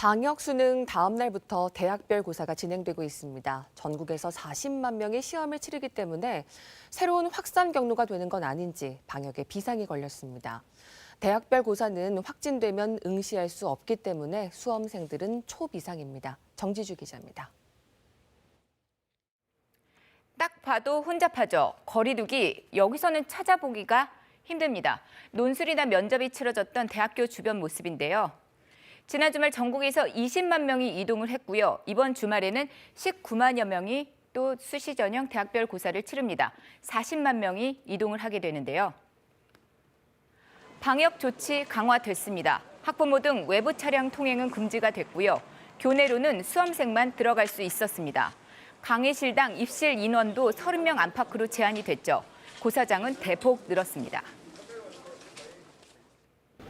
방역 수능 다음 날부터 대학별 고사가 진행되고 있습니다. 전국에서 40만 명이 시험을 치르기 때문에 새로운 확산 경로가 되는 건 아닌지 방역에 비상이 걸렸습니다. 대학별 고사는 확진되면 응시할 수 없기 때문에 수험생들은 초비상입니다. 정지주 기자입니다. 딱 봐도 혼잡하죠. 거리두기, 여기서는 찾아보기가 힘듭니다. 논술이나 면접이 치러졌던 대학교 주변 모습인데요. 지난 주말 전국에서 20만 명이 이동을 했고요. 이번 주말에는 19만여 명이 또 수시 전형 대학별 고사를 치릅니다. 40만 명이 이동을 하게 되는데요. 방역 조치 강화됐습니다. 학부모 등 외부 차량 통행은 금지가 됐고요. 교내로는 수험생만 들어갈 수 있었습니다. 강의실당 입실 인원도 30명 안팎으로 제한이 됐죠. 고사장은 대폭 늘었습니다.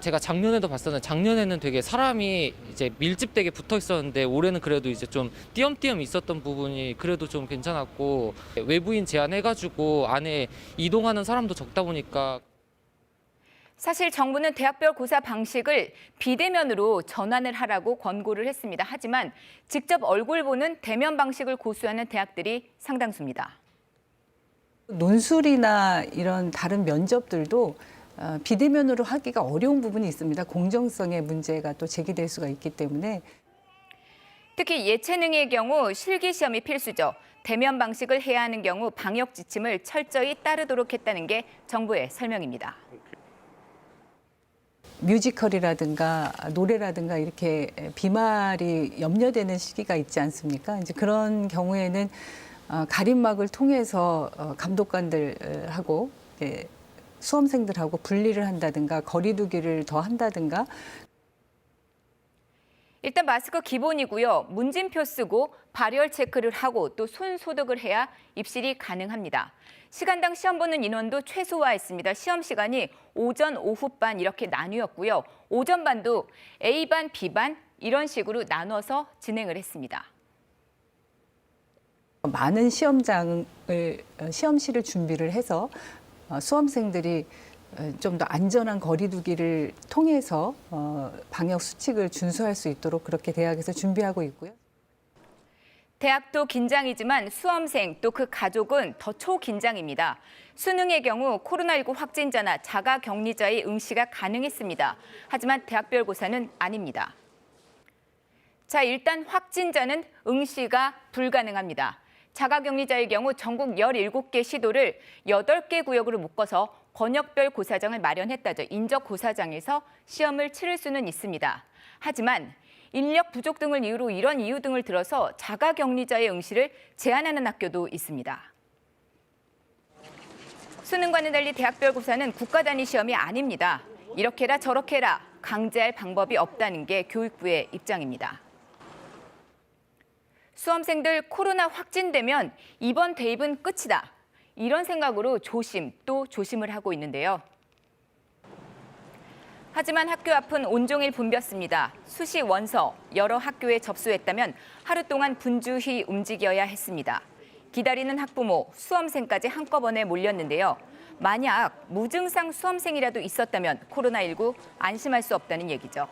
제가 작년에도 봤었는데 작년에는 되게 사람이 이제 밀집되게 붙어 있었는데 올해는 그래도 이제 좀 띄엄띄엄 있었던 부분이 그래도 좀 괜찮았고 외부인 제한해가지고 안에 이동하는 사람도 적다 보니까 사실 정부는 대학별 고사 방식을 비대면으로 전환을 하라고 권고를 했습니다. 하지만 직접 얼굴 보는 대면 방식을 고수하는 대학들이 상당수입니다. 논술이나 이런 다른 면접들도 비대면으로 하기가 어려운 부분이 있습니다. 공정성의 문제가 또 제기될 수가 있기 때문에. 특히 예체능의 경우 실기시험이 필수죠. 대면 방식을 해야 하는 경우 방역 지침을 철저히 따르도록 했다는 게 정부의 설명입니다. 뮤지컬이라든가 노래라든가 이렇게 비말이 염려되는 시기가 있지 않습니까? 이제 그런 경우에는 가림막을 통해서 감독관들하고 수험생들하고 분리를 한다든가 거리두기를 더 한다든가. 일단 마스크 기본이고요. 문진표 쓰고 발열 체크를 하고 또 손 소독을 해야 입실이 가능합니다. 시간당 시험 보는 인원도 최소화했습니다. 시험 시간이 오전, 오후반 이렇게 나뉘었고요. 오전반도 A반, B반 이런 식으로 나눠서 진행을 했습니다. 많은 시험실을 준비를 해서 수험생들이 좀 더 안전한 거리두기를 통해서 방역 수칙을 준수할 수 있도록 그렇게 대학에서 준비하고 있고요. 대학도 긴장이지만 수험생 또 그 가족은 더 초긴장입니다. 수능의 경우 코로나19 확진자나 자가격리자의 응시가 가능했습니다. 하지만 대학별 고사는 아닙니다. 자, 일단 확진자는 응시가 불가능합니다. 자가격리자의 경우 전국 17개 시도를 8개 구역으로 묶어서 권역별 고사장을 마련했다죠. 인적 고사장에서 시험을 치를 수는 있습니다. 하지만 인력 부족 등을 이유로 이런 이유 등을 들어서 자가격리자의 응시를 제한하는 학교도 있습니다. 수능과는 달리 대학별 고사는 국가 단위 시험이 아닙니다. 이렇게 해라 저렇게 해라 강제할 방법이 없다는 게 교육부의 입장입니다. 수험생들 코로나 확진되면 이번 대입은 끝이다. 이런 생각으로 조심 또 조심을 하고 있는데요. 하지만 학교 앞은 온종일 붐볐습니다. 수시 원서 여러 학교에 접수했다면 하루 동안 분주히 움직여야 했습니다. 기다리는 학부모, 수험생까지 한꺼번에 몰렸는데요. 만약 무증상 수험생이라도 있었다면 코로나19 안심할 수 없다는 얘기죠.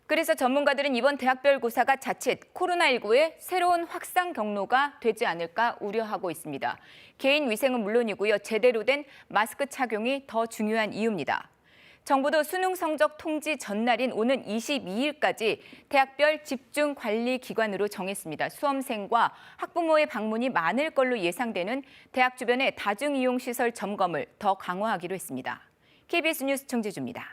그래서 전문가들은 이번 대학별 고사가 자칫 코로나19의 새로운 확산 경로가 되지 않을까 우려하고 있습니다. 개인 위생은 물론이고요. 제대로 된 마스크 착용이 더 중요한 이유입니다. 정부도 수능 성적 통지 전날인 오는 22일까지 대학별 집중 관리 기관으로 정했습니다. 수험생과 학부모의 방문이 많을 걸로 예상되는 대학 주변의 다중이용시설 점검을 더 강화하기로 했습니다. KBS 뉴스 정재주입니다.